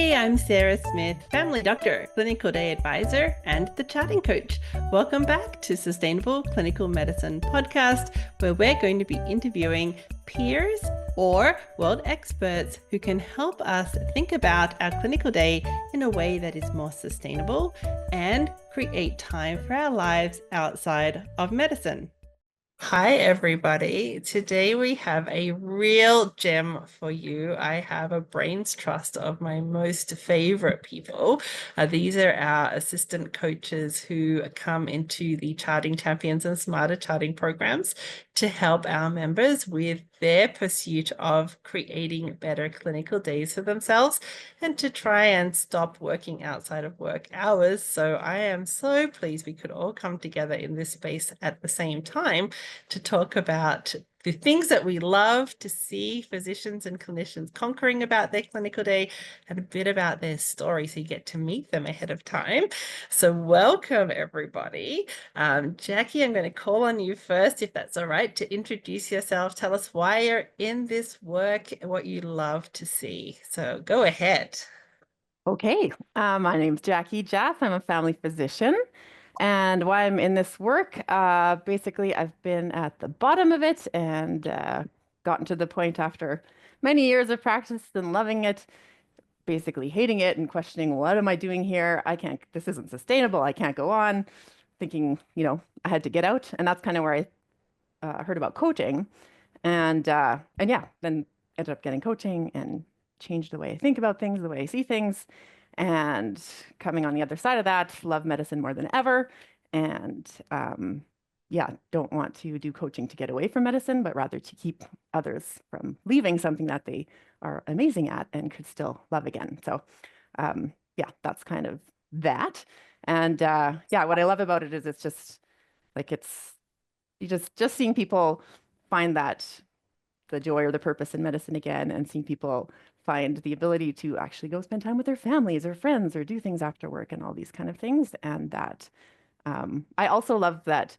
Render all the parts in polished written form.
Hey, I'm Sarah Smith, family doctor, clinical day advisor, and the chatting coach. Welcome back to Sustainable Clinical Medicine podcast, where we're going to be interviewing peers or world experts who can help us think about our clinical day in a way that is more sustainable and create time for our lives outside of medicine. Hi, everybody. Today we have a real gem for you. I have a brain's trust of my most favorite people. These are our assistant coaches who come into the Charting Champions and Smarter Charting programs to help our members with their pursuit of creating better clinical days for themselves and to try and stop working outside of work hours. So I am so pleased we could all come together in this space at the same time to talk about the things that we love to see physicians and clinicians conquering about their clinical day and a bit about their story so you get to meet them ahead of time. So welcome, everybody. Jackie, I'm going to call on you first, if that's all right, to introduce yourself. Tell us why you're in this work and what you love to see. So go ahead. Okay, my name's Jackie Holm-Jhass. I'm a family physician. And why I'm in this work, basically, I've been at the bottom of it and gotten to the point after many years of practice and loving it, basically hating it and questioning, what am I doing here? This isn't sustainable. I can't go on. Thinking, I had to get out. And that's kind of where I heard about coaching. And yeah, then ended up getting coaching and changed the way I think about things, the way I see things. And coming on the other side of that, love medicine more than ever. And yeah, don't want to do coaching to get away from medicine, but rather to keep others from leaving something that they are amazing at and could still love again. So yeah, that's kind of that. And yeah, what I love about it is it's just like you just seeing people find that the joy or the purpose in medicine again and seeing people find the ability to actually go spend time with their families or friends or do things after work and all these kind of things. And that I also love that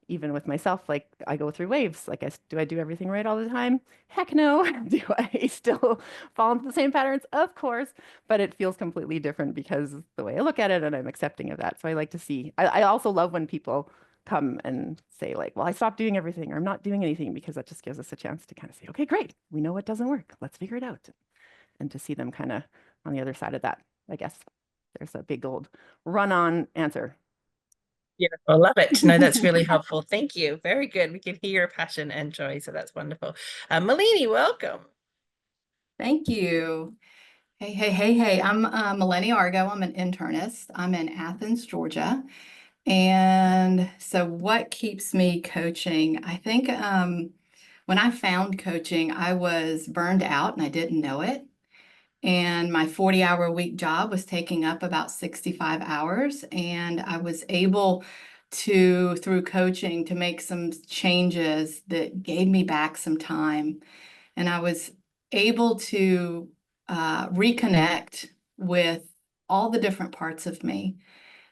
even with myself, like I go through waves. Like, do I do everything right all the time? Heck no. Do I still fall into the same patterns? Of course, but it feels completely different because the way I look at it and I'm accepting of that. So I like to see, I also love when people come and say like, well, I stopped doing everything or I'm not doing anything, because that just gives us a chance to kind of say, okay, great. We know what doesn't work. Let's figure it out. And to see them kind of on the other side of that, I guess there's a big old run on answer. Beautiful. Love it. No, that's really helpful. Thank you. Very good. We can hear your passion and joy. So that's wonderful. Milene, welcome. Thank you. Hey. I'm Milene Argo. I'm an internist. I'm in Athens, Georgia. And so what keeps me coaching? I think when I found coaching, I was burned out and I didn't know it. And my 40-hour-a-week job was taking up about 65 hours. And I was able to, through coaching, to make some changes that gave me back some time. And I was able to reconnect with all the different parts of me.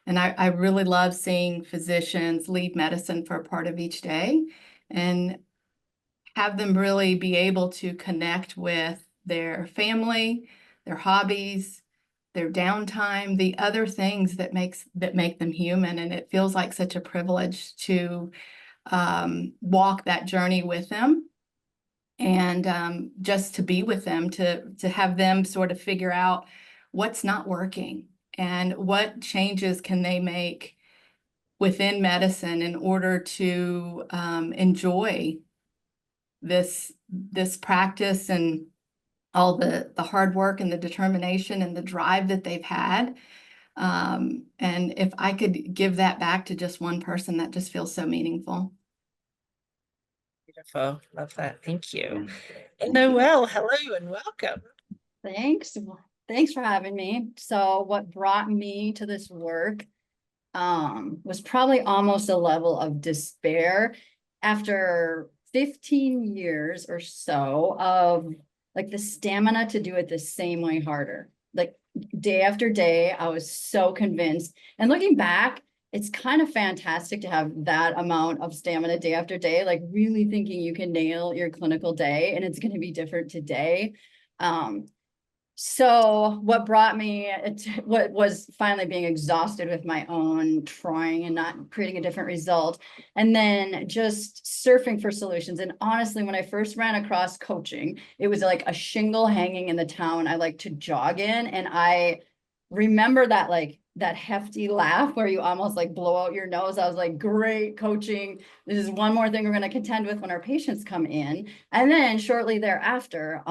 And I really love seeing physicians leave medicine for a part of each day and have them really be able to connect with their family, their hobbies, their downtime, the other things that make them human. And it feels like such a privilege to walk that journey with them. And just to be with them, to have them sort of figure out what's not working and what changes can they make within medicine in order to enjoy this practice and all the hard work and the determination and the drive that they've had. And if I could give that back to just one person, that just feels so meaningful. Beautiful. Love that. Thank you. And Noelle, hello and welcome. Thanks. Thanks for having me. So what brought me to this work was probably almost a level of despair after 15 years or so of like the stamina to do it the same way harder. Like day after day, I was so convinced. And looking back, it's kind of fantastic to have that amount of stamina day after day, like really thinking you can nail your clinical day and it's going to be different today. So what brought me what was finally being exhausted with my own trying and not creating a different result, and then just surfing for solutions. And honestly, when I first ran across coaching, it was like a shingle hanging in the town I like to jog in. And I remember that, like, that hefty laugh where you almost like blow out your nose. I was like, great coaching. This is one more thing we're going to contend with when our patients come in. And then shortly thereafter,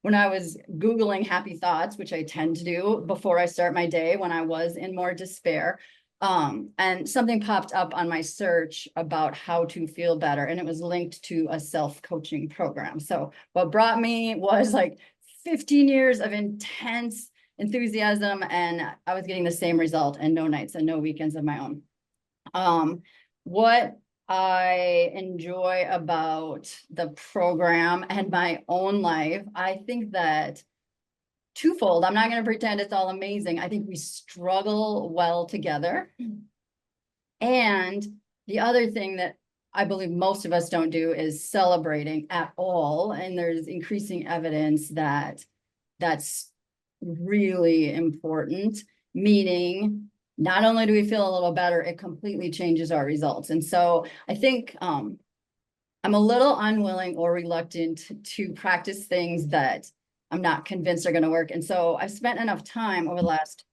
when I was Googling happy thoughts, which I tend to do before I start my day when I was in more despair, and something popped up on my search about how to feel better, and it was linked to a self-coaching program. So what brought me was like 15 years of intense enthusiasm, and I was getting the same result, and no nights and no weekends of my own. What I enjoy about the program and my own life, I think that twofold. I'm not going to pretend it's all amazing. I think we struggle well together. And the other thing that I believe most of us don't do is celebrating at all. And there's increasing evidence that that's really important, meaning not only do we feel a little better, it completely changes our results. And so I think I'm a little unwilling or reluctant to practice things that I'm not convinced are going to work. And so I've spent enough time over the last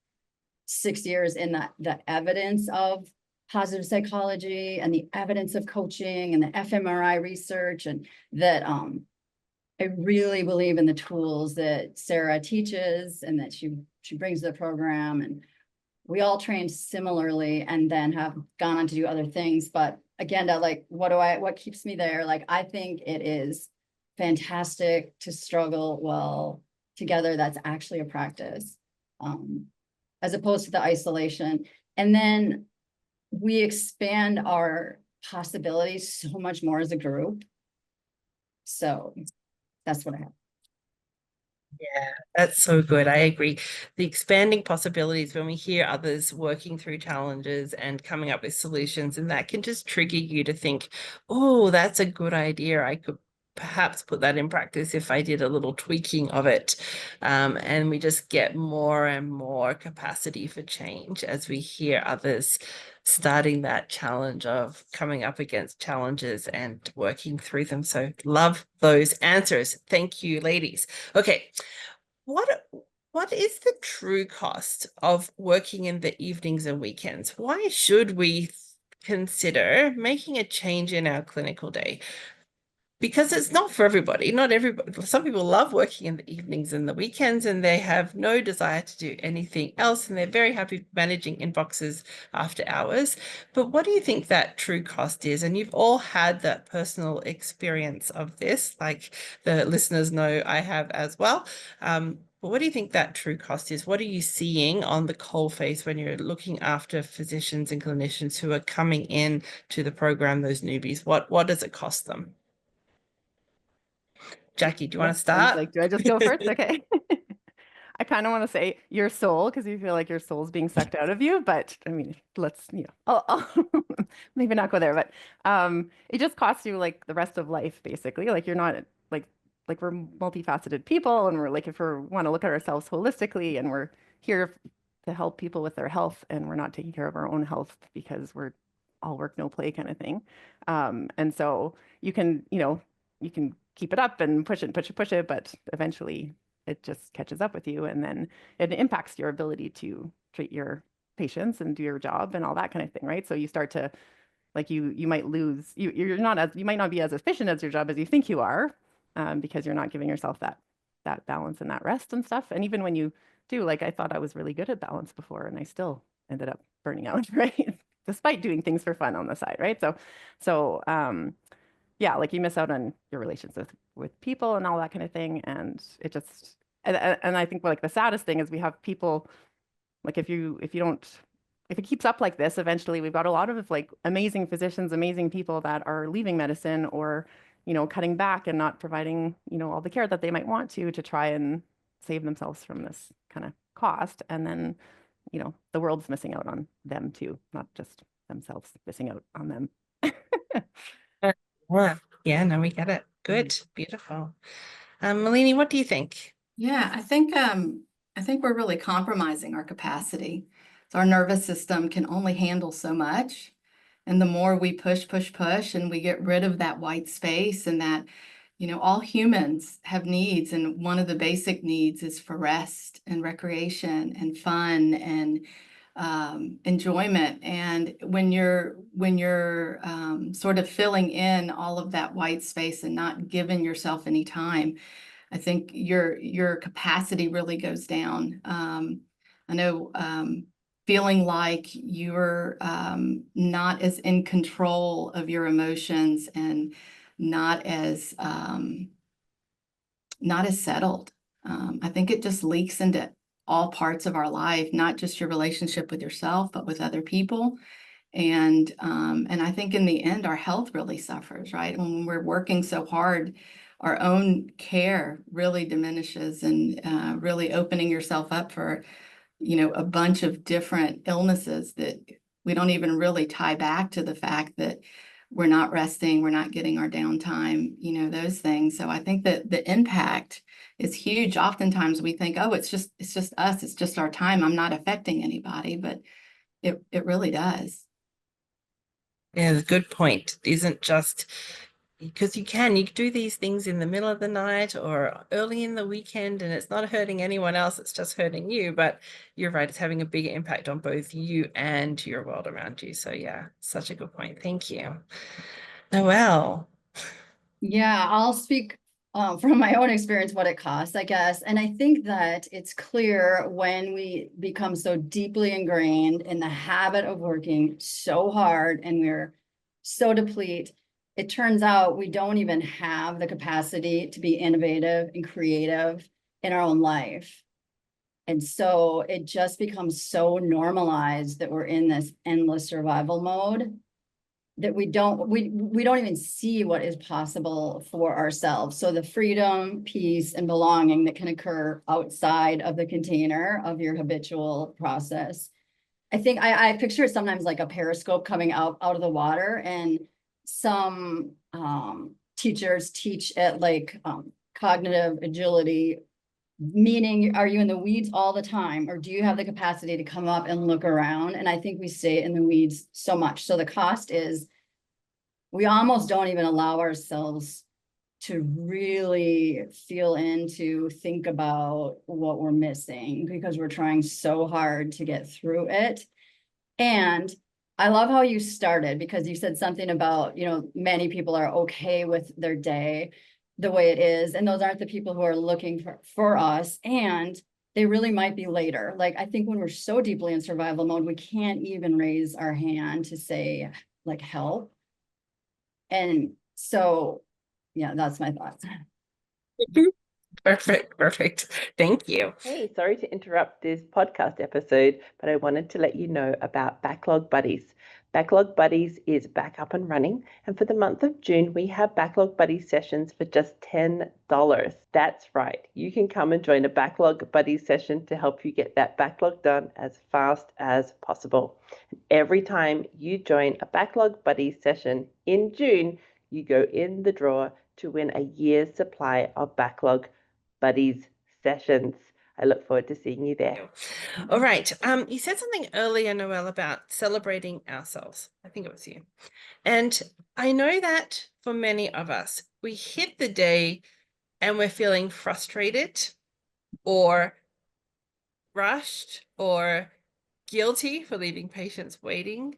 6 years in the evidence of positive psychology and the evidence of coaching and the fMRI research, and that I really believe in the tools that Sarah teaches and that she brings to the program. And we all trained similarly and then have gone on to do other things. But again, like, what keeps me there? Like, I think it is fantastic to struggle well together. That's actually a practice, as opposed to the isolation. And then we expand our possibilities so much more as a group. So that's what I have. Yeah, that's so good. I agree. The expanding possibilities when we hear others working through challenges and coming up with solutions, and that can just trigger you to think, oh, that's a good idea. I could perhaps put that in practice if I did a little tweaking of it. And we just get more and more capacity for change as we hear others starting that challenge of coming up against challenges and working through them. So love those answers. Thank you, ladies. Okay. What is the true cost of working in the evenings and weekends? Why should we consider making a change in our clinical day? Because it's not for everybody. Not everybody. Some people love working in the evenings and the weekends, and they have no desire to do anything else, and they're very happy managing inboxes after hours. But what do you think that true cost is? And you've all had that personal experience of this, like the listeners know I have as well. But what do you think that true cost is? What are you seeing on the coalface when you're looking after physicians and clinicians who are coming in to the program, those newbies? What does it cost them? Jackie, do you want to start? Like, do I just go first? Okay. I kind of want to say your soul, because you feel like your soul's being sucked out of you. But I mean, let's, I'll maybe not go there. But it just costs you like the rest of life, basically. Like, you're not like we're multifaceted people, and we're like, if we want to look at ourselves holistically, and we're here to help people with their health, and we're not taking care of our own health because we're all work, no play kind of thing. And so you can keep it up and push it, but eventually it just catches up with you, and then it impacts your ability to treat your patients and do your job and all that kind of thing, right? So you start to, like, you might lose, you might not be as efficient as your job as you think you are, because you're not giving yourself that balance and that rest and stuff. And even when you do, like, I thought I was really good at balance before, and I still ended up burning out, right? Despite doing things for fun on the side, right? So yeah, like, you miss out on your relations with people and all that kind of thing. And it just, and I think, like, the saddest thing is we have people, like, if it keeps up like this, eventually we've got a lot of like amazing physicians, amazing people that are leaving medicine, or, cutting back and not providing, all the care that they might want to try and save themselves from this kind of cost. And then, the world's missing out on them too, not just themselves missing out on them. Yeah, no, we get it. Good, beautiful. Milene, what do you think? Yeah, I think we're really compromising our capacity. So our nervous system can only handle so much. And the more we push, and we get rid of that white space and that, all humans have needs. And one of the basic needs is for rest and recreation and fun and enjoyment. And when you're sort of filling in all of that white space and not giving yourself any time, I think your capacity really goes down. I know feeling like you're not as in control of your emotions and not as settled. I think it just leaks into all parts of our life, not just your relationship with yourself, but with other people. And I think in the end, our health really suffers, right? When we're working so hard, our own care really diminishes, and really opening yourself up for, a bunch of different illnesses that we don't even really tie back to the fact that we're not resting, we're not getting our downtime, those things. So I think that the impact is huge. Oftentimes we think, oh, it's just us, it's just our time, I'm not affecting anybody, but it really does. Yeah, good point. It isn't just because you can do these things in the middle of the night or early in the weekend, and it's not hurting anyone else, it's just hurting you. But you're right, it's having a bigger impact on both you and your world around you. So yeah, such a good point. Thank you. Noelle. Yeah, I'll speak from my own experience what it costs, I guess. And I think that it's clear when we become so deeply ingrained in the habit of working so hard and we're so depleted, it turns out we don't even have the capacity to be innovative and creative in our own life. And so it just becomes so normalized that we're in this endless survival mode that we don't even see what is possible for ourselves. So the freedom, peace, and belonging that can occur outside of the container of your habitual process. I think I picture it sometimes like a periscope coming out of the water, and some teachers teach at like cognitive agility, meaning are you in the weeds all the time, or do you have the capacity to come up and look around? And I think we stay in the weeds so much. So the cost is we almost don't even allow ourselves to really feel into, think about what we're missing because we're trying so hard to get through it. And I love how you started, because you said something about, many people are okay with their day the way it is. And those aren't the people who are looking for us. And they really might be later. Like, I think when we're so deeply in survival mode, we can't even raise our hand to say, like, help. And so, yeah, that's my thoughts. Perfect. Thank you. Hey, sorry to interrupt this podcast episode, but I wanted to let you know about Backlog Buddies. Backlog Buddies is back up and running, and for the month of June, we have Backlog Buddies sessions for just $10. That's right. You can come and join a Backlog Buddies session to help you get that backlog done as fast as possible. Every time you join a Backlog Buddies session in June, you go in the draw to win a year's supply of Backlog Buddies sessions. I look forward to seeing you there. All right. You said something earlier, Noelle, about celebrating ourselves. I think it was you. And I know that for many of us, we hit the day and we're feeling frustrated or rushed or guilty for leaving patients waiting.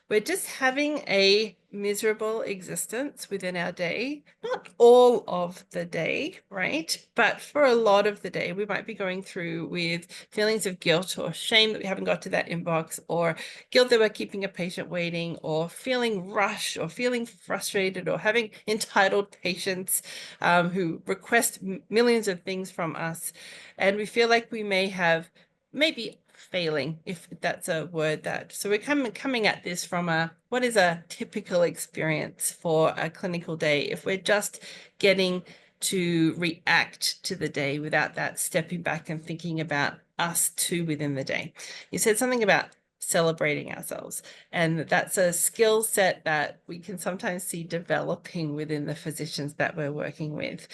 We're just having a miserable existence within our day, not all of the day, right? But for a lot of the day, we might be going through with feelings of guilt or shame that we haven't got to that inbox, or guilt that we're keeping a patient waiting, or feeling rushed, or feeling frustrated, or having entitled patients who request millions of things from us. And we feel like we may have maybe failing, if that's a word. That so we're coming at this from what is a typical experience for a clinical day if we're just getting to react to the day without that stepping back and thinking about us too within the day. You said something about celebrating ourselves, and that's a skill set that we can sometimes see developing within the physicians that we're working with.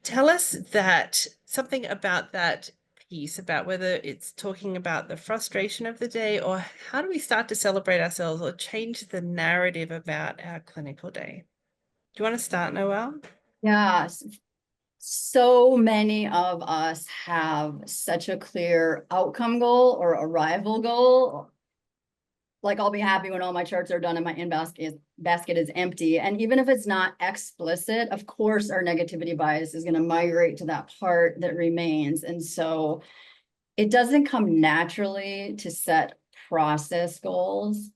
tell us that something about that piece, about whether it's talking about the frustration of the day, or how do we start to celebrate ourselves or change the narrative about our clinical day? Do you want to start, Noelle? Yeah. So many of us have such a clear outcome goal or arrival goal. Like, I'll be happy when all my charts are done and my basket is empty. And even if it's not explicit, of course, our negativity bias is going to migrate to that part that remains. And so it doesn't come naturally to set process goals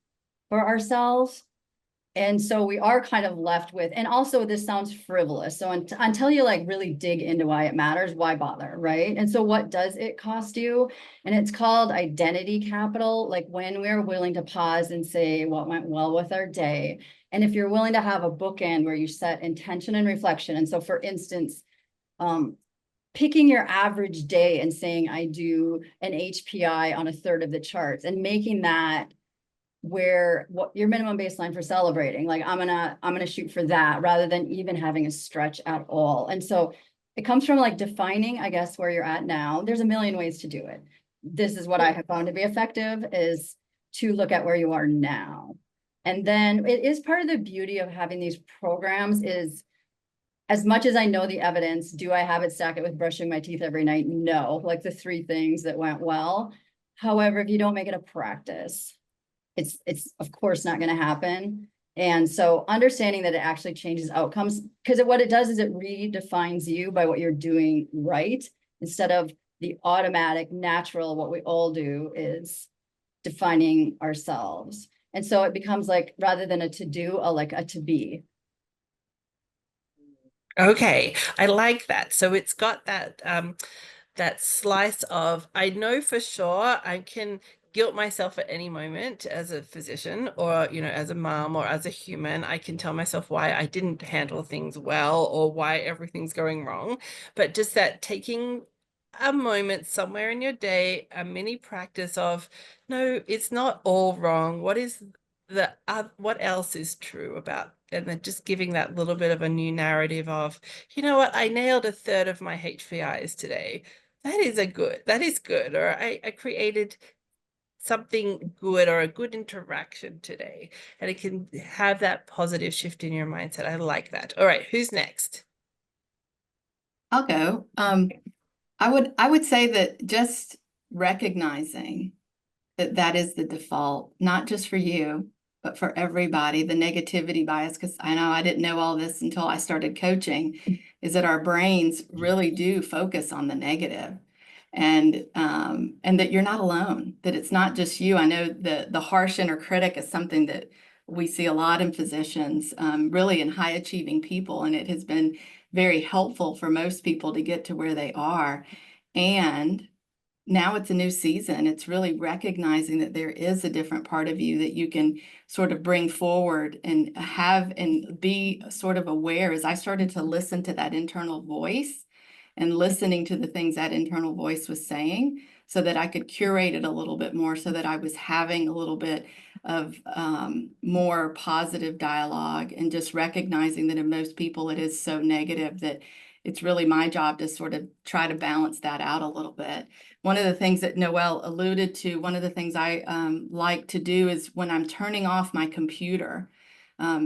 for ourselves. And so we are kind of left with, and also this sounds frivolous. So until you like really dig into why it matters, why bother, right? And so what does it cost you? And it's called identity capital, like when we're willing to pause and say what went well with our day. And if you're willing to have a bookend where you set intention and reflection. And so for instance, picking your average day and saying, I do an HPI on a third of the charts and making that where what your minimum baseline for celebrating, like I'm gonna shoot for that rather than even having a stretch at all. And so it comes from like defining, I guess, where you're at now. There's a million ways to do it. This is what I have found to be effective, is to look at where you are now. And then it is part of the beauty of having these programs is, as much as I know the evidence, do I have it stack it with brushing my teeth every night? No, like the 3 things that went well. However, if you don't make it a practice, it's of course not going to happen. And so understanding that it actually changes outcomes, because what it does is it redefines you by what you're doing right, instead of the automatic, natural, what we all do is defining ourselves. And so it becomes like, rather than a to-do, like a to-be. Okay, I like that. So it's got that that slice of, I know for sure I can guilt myself at any moment as a physician, or as a mom or as a human. I can tell myself why I didn't handle things well or why everything's going wrong. But just that taking a moment somewhere in your day, a mini practice of, no, it's not all wrong. What is what else is true about, and then just giving that little bit of a new narrative of, you know what, I nailed a third of my HPIs today. That is good. Or I created something good, or a good interaction today. And it can have that positive shift in your mindset. I like that. All right, who's next? I'll go. I would say that just recognizing that that is the default, not just for you, but for everybody, the negativity bias, because I know I didn't know all this until I started coaching, is that our brains really do focus on the negative. And that you're not alone, that it's not just you. I know the harsh inner critic is something that we see a lot in physicians, really in high achieving people, and it has been very helpful for most people to get to where they are. And now it's a new season. It's really recognizing that there is a different part of you that you can sort of bring forward and have and be sort of aware. As I started to listen to that internal voice and listening to the things that internal voice was saying, so that I could curate it a little bit more, so that I was having a little bit of more positive dialogue, and just recognizing that in most people it is so negative that it's really my job to sort of try to balance that out a little bit. One of the things that Noelle alluded to, one of the things I like to do is when I'm turning off my computer,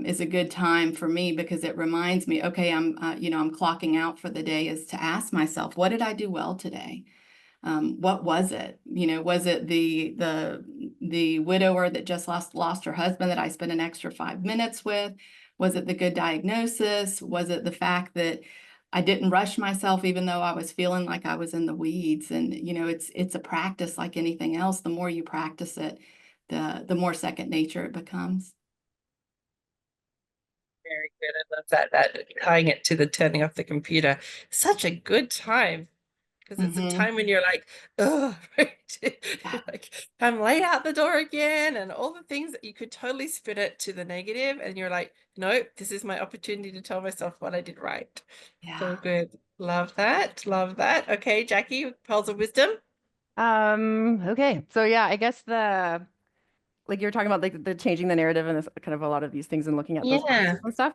is a good time for me, because it reminds me, okay, I'm clocking out for the day, is to ask myself, what did I do well today? What was it? Was it the widower that just lost her husband that I spent an extra 5 minutes with? Was it the good diagnosis? Was it the fact that I didn't rush myself, even though I was feeling like I was in the weeds? And, it's a practice like anything else. The more you practice it, the more second nature it becomes. Very good. I love that tying it to the turning off the computer. Such a good time, because it's a time when you're like, oh, like, I'm late out the door again, and all the things that you could totally spin it to the negative, and you're like, no, this is my opportunity to tell myself what I did right. Yeah. So good. Love that. Love that. Okay, Jackie, pearls of wisdom. Okay. So yeah, I guess like you're talking about like the changing the narrative and this kind of a lot of these things and looking at those Yeah. processes and stuff.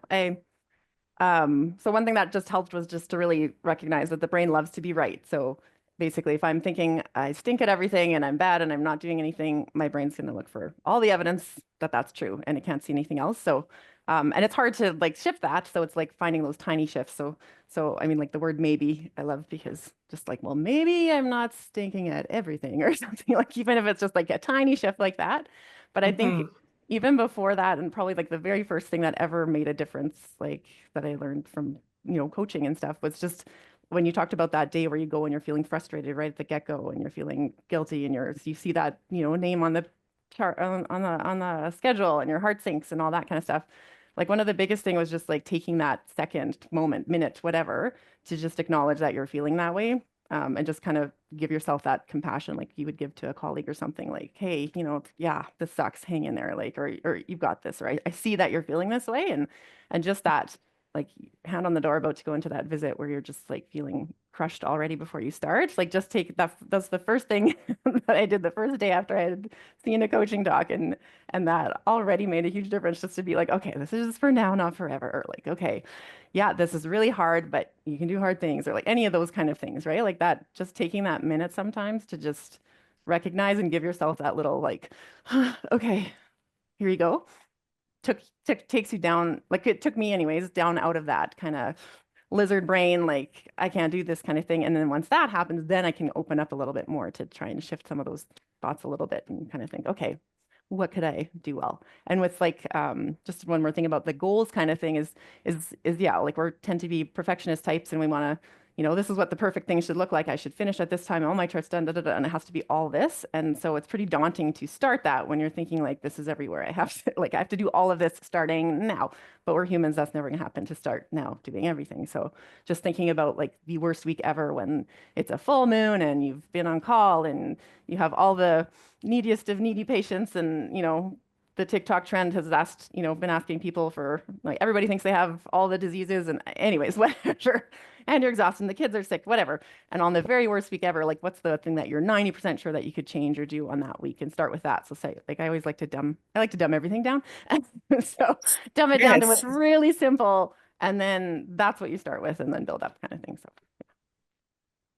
So one thing that just helped was just to really recognize that the brain loves to be right. So basically, if I'm thinking I stink at everything and I'm bad and I'm not doing anything, my brain's going to look for all the evidence that that's true, and it can't see anything else. So, and it's hard to like shift that. So it's like finding those tiny shifts. So I mean, like the word maybe I love, because just like, well, maybe I'm not stinking at everything or something, like even if it's just like a tiny shift like that. But I think Mhm. even before that, and probably like the very first thing that ever made a difference, like that I learned from, coaching and stuff, was just when you talked about that day where you go and you're feeling frustrated right at the get-go and you're feeling guilty and you see that, name on the chart, on the schedule, and your heart sinks and all that kind of stuff. Like one of the biggest thing was just like taking that second, moment, minute, whatever, to just acknowledge that you're feeling that way. And just kind of give yourself that compassion, like you would give to a colleague or something, like, hey, yeah, this sucks, hang in there, like, or you've got this, or I see that you're feeling this way. And just that, like, hand on the door about to go into that visit where you're just like feeling crushed already before you start, like just take that. That's the first thing that I did the first day after I had seen a coaching doc, and that already made a huge difference, just to be like, okay, this is just for now, not forever. Or like, okay, yeah, this is really hard, but you can do hard things, or like any of those kind of things, right? Like that, just taking that minute sometimes to just recognize and give yourself that little like, okay, here you go. Takes you down, like it took me anyways, down out of that kind of lizard brain, like I can't do this kind of thing. And then once that happens, then I can open up a little bit more to try and shift some of those thoughts a little bit and kind of think, okay, what could I do well? And with like, just one more thing about the goals kind of thing is yeah, like we tend to be perfectionist types, and we want to, this is what the perfect thing should look like. I should finish at this time, all my charts done, and it has to be all this. And so it's pretty daunting to start that when you're thinking like, this is everywhere. I have to do all of this starting now. But we're humans, that's never gonna happen to start now doing everything. So just thinking about like the worst week ever when it's a full moon and you've been on call and you have all the neediest of needy patients, and the TikTok trend has been asking people for, like, everybody thinks they have all the diseases, and anyways, whatever, and you're exhausted and the kids are sick, whatever. And on the very worst week ever, like, what's the thing that you're 90% sure that you could change or do on that week, and start with that. So say, like, I like to dumb everything down. So dumb it down to what's Yes. really simple, and then that's what you start with, and then build up kind of thing. So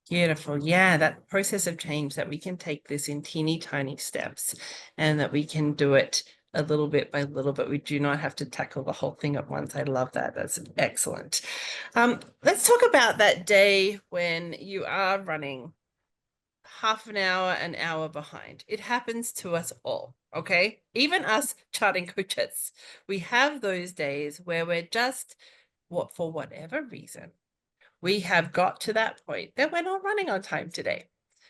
Beautiful. Yeah, that process of change, that we can take this in teeny tiny steps and that we can do it a little bit by little bit. We do not have to tackle the whole thing at once. I love that. That's excellent. Let's talk about that day when you are running half an hour behind. It happens to us all, okay? Even us charting coaches. We have those days where we're just, for whatever reason, we have got to that point that we're not running on time today.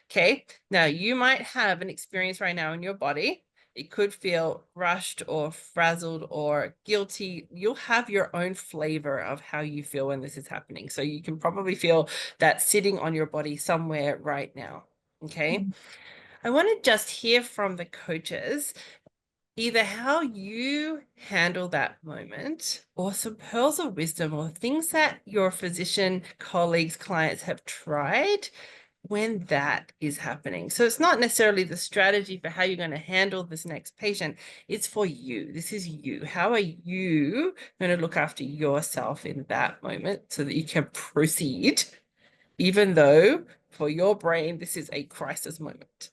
Okay. Now you might have an experience right now in your body. It could feel rushed or frazzled or guilty. You'll have your own flavor of how you feel when this is happening. So you can probably feel that sitting on your body somewhere right now. Okay. I want to just hear from the coaches either how you handle that moment, or some pearls of wisdom, or things that your physician colleagues, clients have tried when that is happening. So it's not necessarily the strategy for how you're going to handle this next patient. It's for you. This is you. How are you going to look after yourself in that moment so that you can proceed, even though for your brain, this is a crisis moment?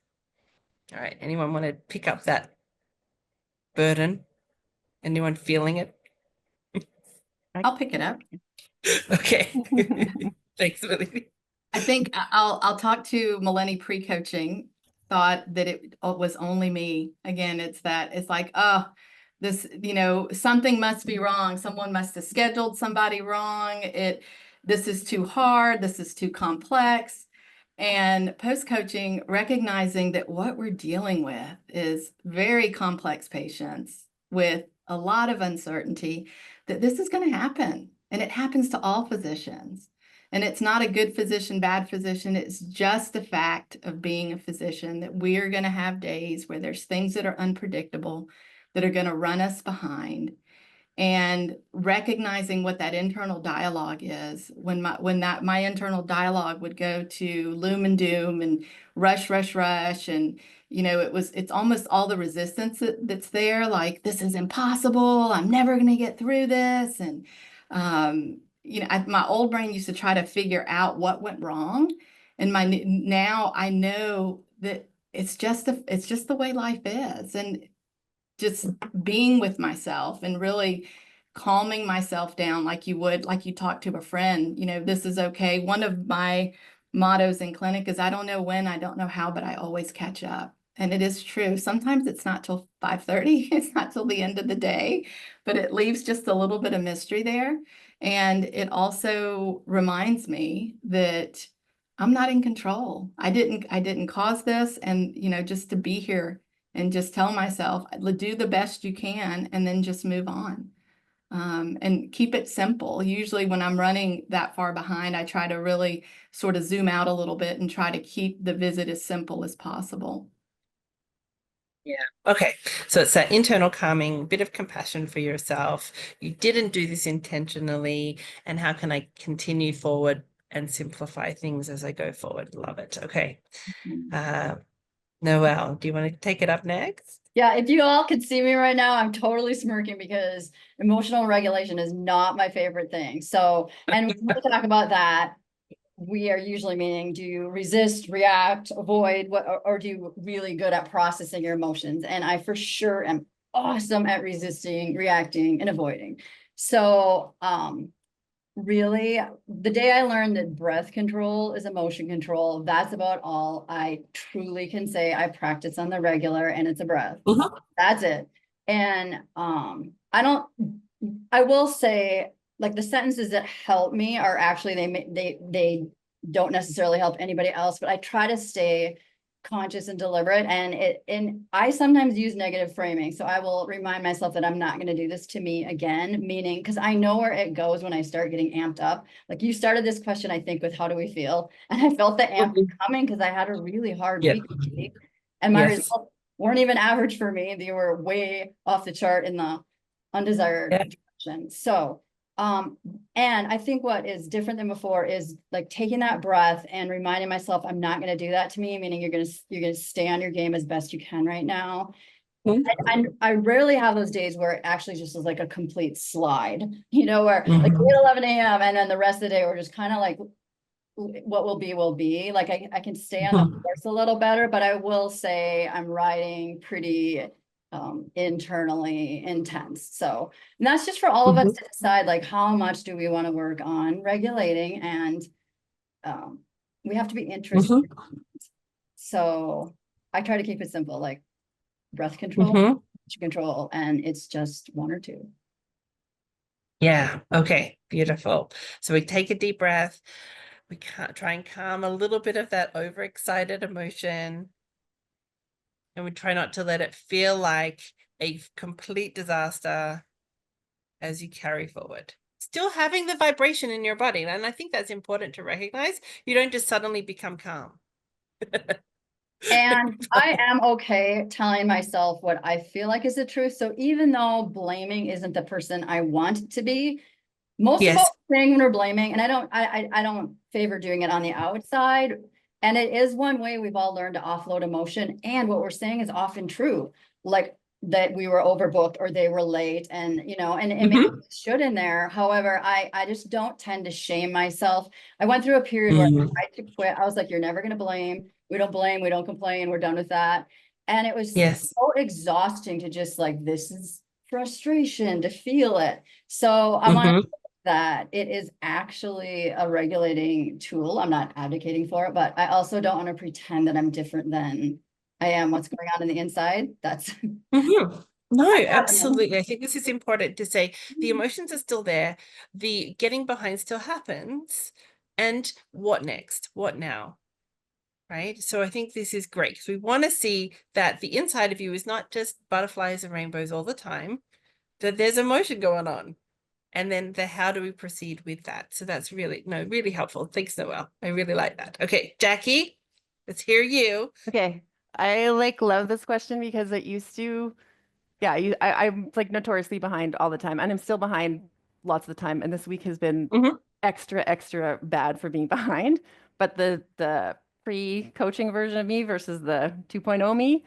All right. Anyone want to pick up that burden? Anyone feeling it? I'll pick it up. Okay. Thanks, Milene. I think I'll talk to Milene pre-coaching, thought that it was only me. Again, it's like, oh, this, something must be wrong. Someone must have scheduled somebody wrong. This is too hard. This is too complex. And post-coaching, recognizing that what we're dealing with is very complex patients with a lot of uncertainty, that this is going to happen. And it happens to all physicians. And it's not a good physician, bad physician. It's just the fact of being a physician that we are going to have days where there's things that are unpredictable, that are going to run us behind. And recognizing what that internal dialogue is, when my internal dialogue would go to loom and doom and rush, and it's almost all the resistance that's there, like, this is impossible, I'm never going to get through this, and My old brain used to try to figure out what went wrong. And now I know that it's just the way life is. And just being with myself and really calming myself down like you talk to a friend, this is okay. One of my mottos in clinic is I don't know when, I don't know how, but I always catch up. And it is true. Sometimes it's not till 5:30, it's not till the end of the day, but it leaves just a little bit of mystery there. And it also reminds me that I'm not in control. I didn't cause this. And, just to be here and just tell myself, do the best you can, and then just move on. And keep it simple. Usually when I'm running that far behind, I try to really sort of zoom out a little bit and try to keep the visit as simple as possible. Yeah. Okay. So it's that internal calming, bit of compassion for yourself. You didn't do this intentionally. And how can I continue forward and simplify things as I go forward? Love it. Okay. Noelle, do you want to take it up next? Yeah, if you all could see me right now, I'm totally smirking because emotional regulation is not my favorite thing. So, and when we talk about that, we are usually meaning, do you resist, react, avoid, or do you really good at processing your emotions? And I for sure am awesome at resisting, reacting, and avoiding. So, really, the day I learned that breath control is emotion control, that's about all I truly can say I practice on the regular, and it's a breath. That's it. And I will say, like, the sentences that help me are actually, they don't necessarily help anybody else, but I try to stay conscious and deliberate. And I sometimes use negative framing. So I will remind myself that I'm not going to do this to me again, meaning, because I know where it goes when I start getting amped up. Like, you started this question, I think, with how do we feel? And I felt the amp coming because I had a really hard week. And my results weren't even average for me. They were way off the chart in the undesired direction. So, and I think what is different than before is like taking that breath and reminding myself I'm not going to do that to me, meaning you're going to stay on your game as best you can right now. I rarely have those days where it actually just is like a complete slide, where like we at 11 a.m. and then the rest of the day we're just kind of like, what will be. Like I can stay on the course a little better, but I will say I'm riding pretty internally intense. So, and that's just for all of us to decide, like, how much do we want to work on regulating, and we have to be interested. So I try to keep it simple, like breath control, control, and it's just one or two. Yeah. Okay. Beautiful. So we take a deep breath. We can't try and calm a little bit of that overexcited emotion. And we try not to let it feel like a complete disaster as you carry forward. Still having the vibration in your body. And I think that's important to recognize. You don't just suddenly become calm. And I am okay telling myself what I feel like is the truth. So even though blaming isn't the person I want it to be, most of what we're saying when we're blaming, and I don't favor doing it on the outside. And it is one way we've all learned to offload emotion. And what we're saying is often true, like that we were overbooked or they were late, and and maybe should in there. However, I just don't tend to shame myself. I went through a period where I tried to quit. I was like, you're never going to blame. We don't blame. We don't complain. We're done with that. And it was so exhausting to just like, this is frustration to feel it. So I want to that it is actually a regulating tool. I'm not advocating for it, but I also don't want to pretend that I'm different than I am what's going on in the inside. That's No, absolutely. I think this is important to say. The emotions are still there. The getting behind still happens. And what next? What now? Right? So I think this is great because we want to see that the inside of you is not just butterflies and rainbows all the time, that there's emotion going on. And then how do we proceed with that? So that's really helpful. Thanks, Noelle. I really like that. Okay, Jackie, let's hear you. Okay. I love this question because it used to, I'm like notoriously behind all the time, and I'm still behind lots of the time. And this week has been extra bad for being behind. But the pre-coaching version of me versus the 2.0 me,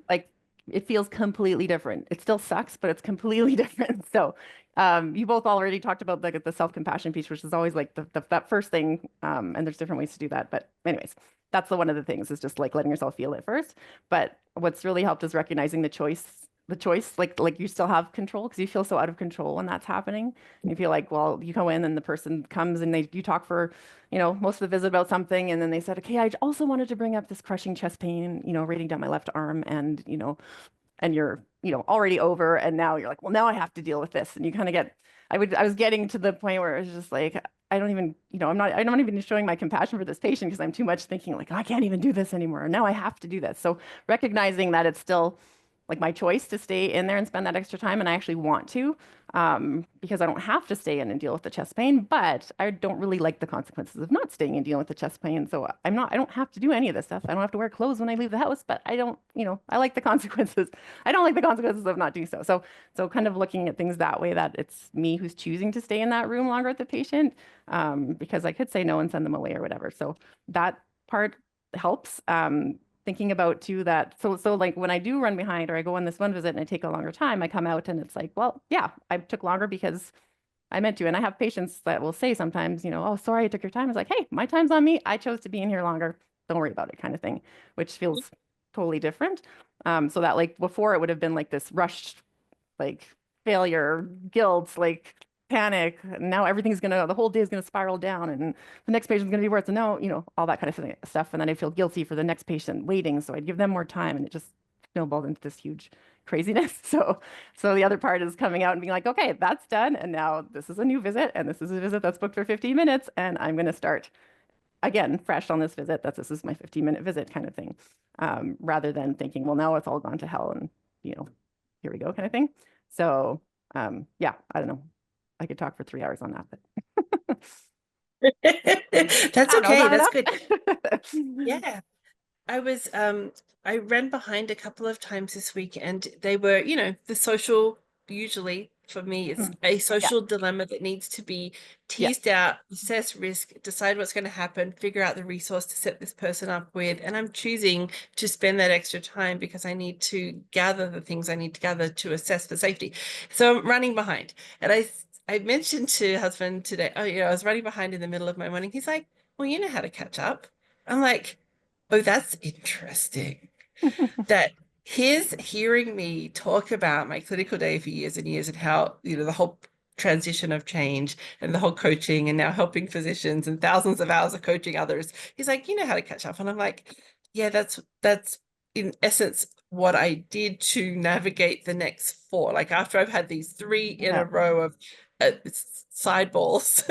like it feels completely different. It still sucks, but it's completely different. So you both already talked about the self-compassion piece, which is always like that first thing. And there's different ways to do that. But anyways, that's one of the things, is just like letting yourself feel it first. But what's really helped is recognizing the choice, like you still have control, because you feel so out of control when that's happening. You feel like, well, you go in and the person comes and you talk for, most of the visit about something. And then they said, okay, I also wanted to bring up this crushing chest pain, radiating down my left arm, and, and you're, already over. And now you're like, well, now I have to deal with this. And you kind of get, I was getting to the point where it was just like, I don't even, I'm not even showing my compassion for this patient, because I'm too much thinking like, I can't even do this anymore. Now I have to do this. So recognizing that it's still like my choice to stay in there and spend that extra time, and I actually want to, because I don't have to stay in and deal with the chest pain, but I don't really like the consequences of not staying and dealing with the chest pain. So I don't have to do any of this stuff. I don't have to wear clothes when I leave the house, but I don't, I like the consequences. I don't like the consequences of not doing so. So kind of looking at things that way, that it's me who's choosing to stay in that room longer with the patient, because I could say no and send them away or whatever. So that part helps. Thinking about too that, so like when I do run behind, or I go on this one visit and I take a longer time, I come out and it's like, well, yeah, I took longer because I meant to. And I have patients that will say sometimes, oh, sorry, I took your time. It's like, hey, my time's on me. I chose to be in here longer. Don't worry about it, kind of thing, which feels totally different. So that, like, before it would have been like this rushed, like, failure, guilt, like panic. Now everything's the whole day is gonna spiral down, and the next patient's gonna be worse. And no, all that kind of stuff. And then I feel guilty for the next patient waiting, so I'd give them more time, and it just snowballed into this huge craziness. So the other part is coming out and being like, okay, that's done, and now this is a new visit, and this is a visit that's booked for 15 minutes, and I'm gonna start again fresh on this visit. This is my 15-minute visit, kind of thing, rather than thinking, well, now it's all gone to hell, and here we go, kind of thing. So yeah, I don't know. I could talk for 3 hours on that, but that's okay. That's good. good. Yeah. I ran behind a couple of times this week, and they were, the social, usually for me, it's a social dilemma that needs to be teased out, assess risk, decide what's going to happen, figure out the resource to set this person up with. And I'm choosing to spend that extra time because I need to gather the things I need to gather to assess for safety. So I'm running behind. And I mentioned to husband today, I was running behind in the middle of my morning. He's like, well, you know how to catch up. I'm like, oh, that's interesting. That his hearing me talk about my clinical day for years and years, and how, the whole transition of change and the whole coaching, and now helping physicians and thousands of hours of coaching others. He's like, you know how to catch up. And I'm like, yeah, that's in essence what I did to navigate the next 4. Like, after I've had these 3 in a row of side balls,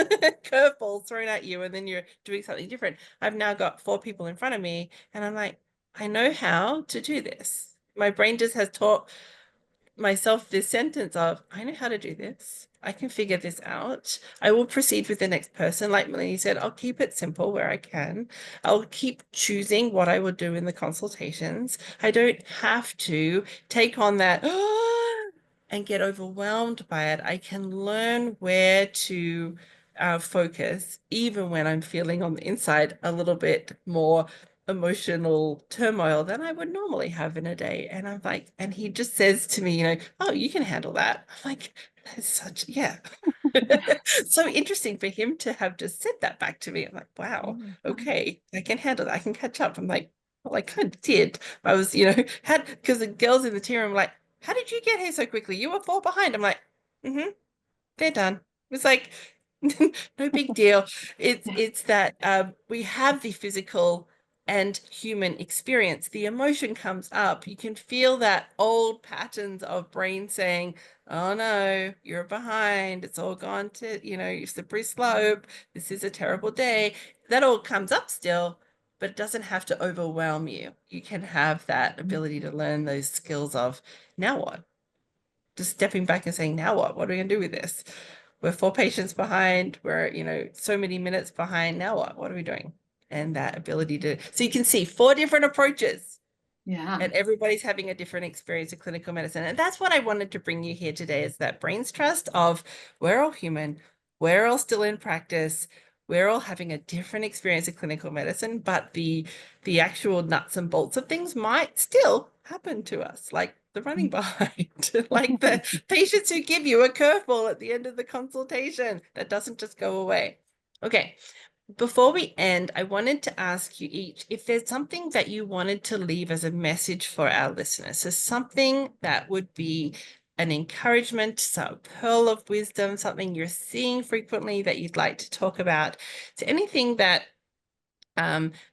curveballs thrown at you, and then you're doing something different. I've now got 4 people in front of me, and I'm like, I know how to do this. My brain just has taught myself this sentence of, I know how to do this. I can figure this out. I will proceed with the next person. Like Milene said, I'll keep it simple where I can. I'll keep choosing what I will do in the consultations. I don't have to take on that and get overwhelmed by it. I can learn where to focus, even when I'm feeling on the inside a little bit more emotional turmoil than I would normally have in a day. And I'm like, and he just says to me, oh, you can handle that. I'm like, that's such, yeah. So interesting for him to have just said that back to me. I'm like, wow, okay, I can handle that. I can catch up. I'm like, well, I kind of did. I was, because the girls in the team room were like, how did you get here so quickly? You were 4 behind. I'm like, they're done. It's like, no big deal. It's that we have the physical and human experience. The emotion comes up. You can feel that old patterns of brain saying, oh no, you're behind. It's all gone to, your slippery slope. This is a terrible day. That all comes up still, but it doesn't have to overwhelm you. You can have that ability to learn those skills of, now what? Just stepping back and saying, now what? What are we going to do with this? We're 4 patients behind. We're, so many minutes behind. Now what? What are we doing? And that ability to, so you can see 4 different approaches. Yeah. And everybody's having a different experience of clinical medicine. And that's what I wanted to bring you here today, is that brain's trust of, we're all human. We're all still in practice. we're all having a different experience of clinical medicine, but the actual nuts and bolts of things might still happen to us, like the running behind, like the patients who give you a curveball at the end of the consultation that doesn't just go away. Okay. Before we end, I wanted to ask you each if there's something that you wanted to leave as a message for our listeners. So something that would be an encouragement, some pearl of wisdom, something you're seeing frequently that you'd like to talk about. So anything that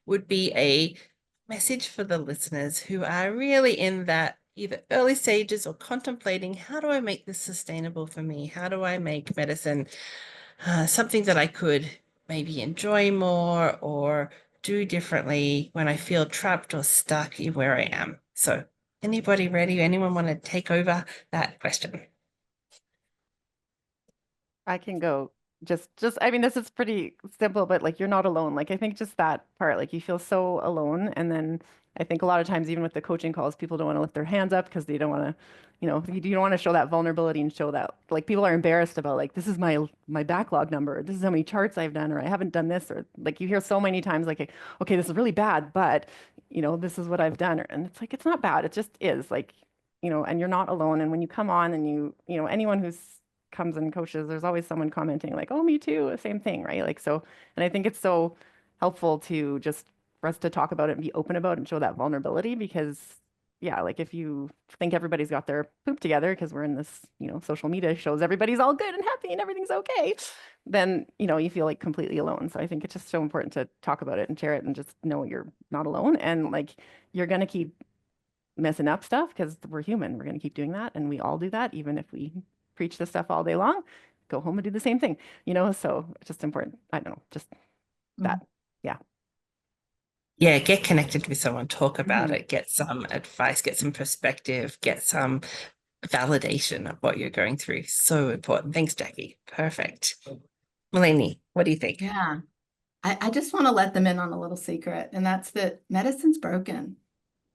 would be a message for the listeners who are really in that either early stages or contemplating, how do I make this sustainable for me? How do I make medicine something that I could maybe enjoy more or do differently when I feel trapped or stuck in where I am? So anybody ready? Anyone want to take over that question? I can go. I mean, this is pretty simple, but like you're not alone. Like I think just that part, like you feel so alone. And then I think a lot of times, even with the coaching calls, people don't want to lift their hands up because they don't want to, you don't want to show that vulnerability and show that like people are embarrassed about like, this is my backlog number. This is how many charts I've done, or I haven't done this, or like you hear so many times like, okay, this is really bad, but this is what I've done. And it's like, it's not bad. It just is like, and you're not alone. And when you come on and anyone who's comes and coaches, there's always someone commenting like, oh, me too, same thing, right? Like, so, and I think it's so helpful to just for us to talk about it and be open about it and show that vulnerability because yeah, like if you think everybody's got their poop together because we're in this, social media shows everybody's all good and happy and everything's okay, then, you feel like completely alone. So I think it's just so important to talk about it and share it and just know you're not alone. And like, you're going to keep messing up stuff because we're human. We're going to keep doing that. And we all do that, even if we preach this stuff all day long, go home and do the same thing, so it's just important. I don't know, just that. Yeah. Yeah, get connected with someone, talk about it, get some advice, get some perspective, get some validation of what you're going through. So important. Thanks, Jackie. Perfect. Milene, what do you think? Yeah, I just want to let them in on a little secret, and that's that medicine's broken.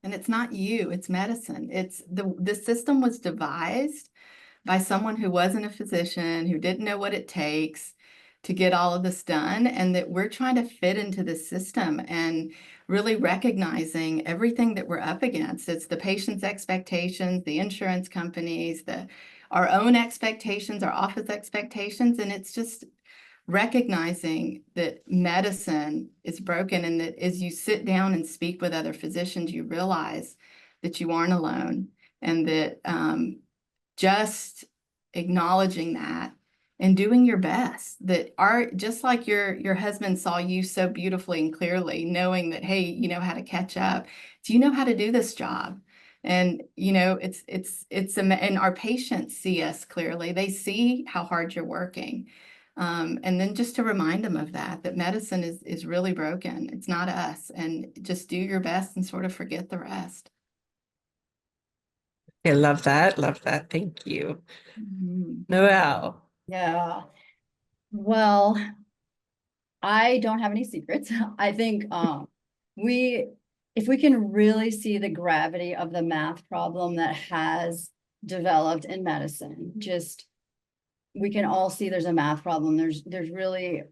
And it's not you, it's medicine. It's the system was devised by someone who wasn't a physician, who didn't know what it takes to get all of this done, and that we're trying to fit into the system and really recognizing everything that we're up against. It's the patient's expectations, the insurance companies, our own expectations, our office expectations, and it's just recognizing that medicine is broken, and that as you sit down and speak with other physicians, you realize that you aren't alone, and that just acknowledging that and doing your best, that just like your husband saw you so beautifully and clearly, knowing that, hey, you know how to catch up. Do you know how to do this job? And and our patients see us clearly. They see how hard you're working. And then just to remind them of that medicine is really broken. It's not us. And just do your best and sort of forget the rest. I love that. Love that. Thank you. Noelle. Yeah. Well, I don't have any secrets. I think if we can really see the gravity of the math problem that has developed in medicine, we can all see there's a math problem. There's really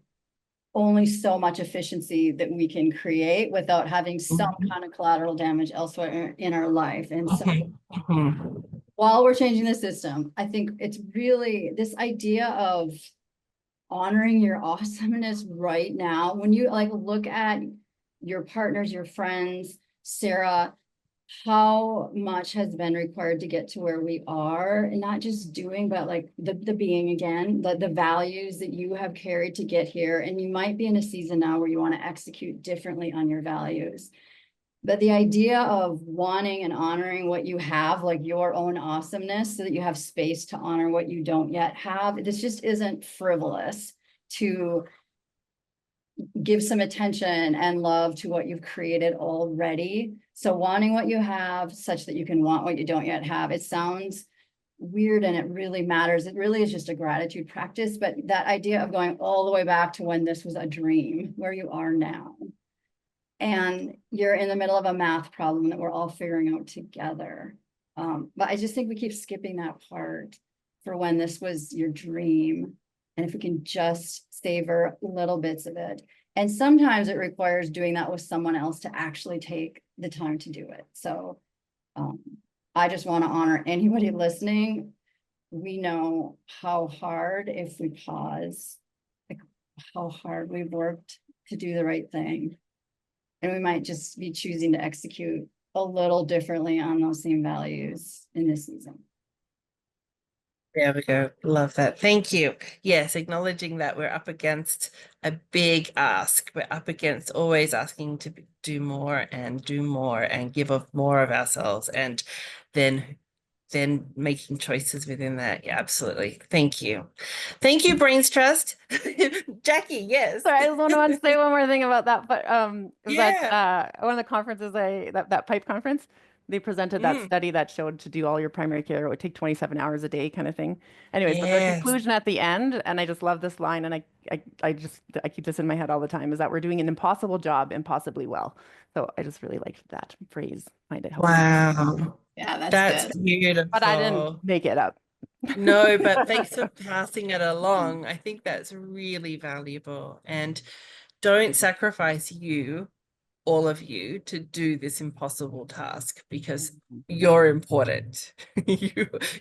only so much efficiency that we can create without having some kind of collateral damage elsewhere in our life. And so while we're changing the system, I think it's really this idea of honoring your awesomeness right now. When you like look at your partners, your friends, Sarah, how much has been required to get to where we are, and not just doing, but like the being again, the values that you have carried to get here. And you might be in a season now where you want to execute differently on your values. But the idea of wanting and honoring what you have, like your own awesomeness, so that you have space to honor what you don't yet have, this just isn't frivolous to give some attention and love to what you've created already. So wanting what you have such that you can want what you don't yet have. It sounds weird and it really matters. It really is just a gratitude practice, but that idea of going all the way back to when this was a dream, where you are now. And you're in the middle of a math problem that we're all figuring out together. But I just think we keep skipping that part for when this was your dream. And if we can just savor little bits of it. And sometimes it requires doing that with someone else to actually take the time to do it. So I just want to honor anybody listening. We know how hard, if we pause, like how hard we've worked to do the right thing. And we might just be choosing to execute a little differently on those same values in this season. There we go. Love that. Thank you. Yes, acknowledging that we're up against a big ask. We're up against always asking to do more and give of more of ourselves, and then making choices within that. Yeah, absolutely. Thank you. Thank you, Brains Trust. Jackie, yes. Sorry, I just want to say one more thing about that. But it was Yeah. at one of the conferences, that PIPE conference, they presented that study that showed to do all your primary care, it would take 27 hours a day kind of thing. Anyways, but the Yes. conclusion at the end, and I just love this line, and I keep this in my head all the time, is that we're doing an impossible job impossibly well. So I just really liked that phrase. Find it helpful. Wow. Yeah, That's good. beautiful. But I didn't make it up. No, but thanks for passing it along. I think that's really valuable. And don't sacrifice all of you, to do this impossible task, because you're important.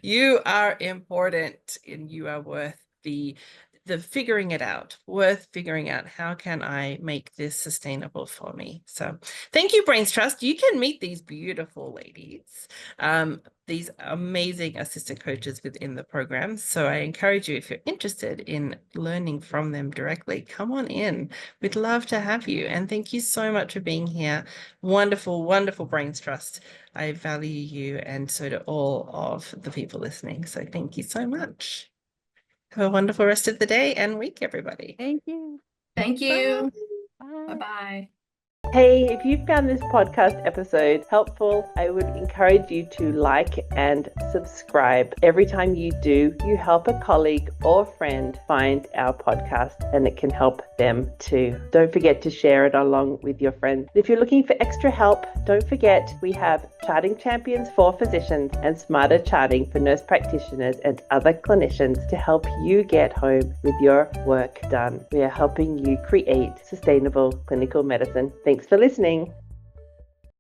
You are important, and you are worth the figuring it out, worth figuring out, how can I make this sustainable for me? So thank you, Brains Trust. You can meet these beautiful ladies, these amazing assistant coaches within the program. So I encourage you, if you're interested in learning from them directly, come on in. We'd love to have you. And thank you so much for being here. Wonderful, wonderful Brains Trust. I value you, and so do all of the people listening. So thank you so much. Have a wonderful rest of the day and week, everybody. Thank you. Thank you. Bye. Bye-bye. Hey, if you found this podcast episode helpful, I would encourage you to like and subscribe. Every time you do, you help a colleague or friend find our podcast, and it can help them too. Don't forget to share it along with your friends. If you're looking for extra help, don't forget we have Charting Champions for physicians and Smarter Charting for nurse practitioners and other clinicians to help you get home with your work done. We are helping you create sustainable clinical medicine. Thanks for listening.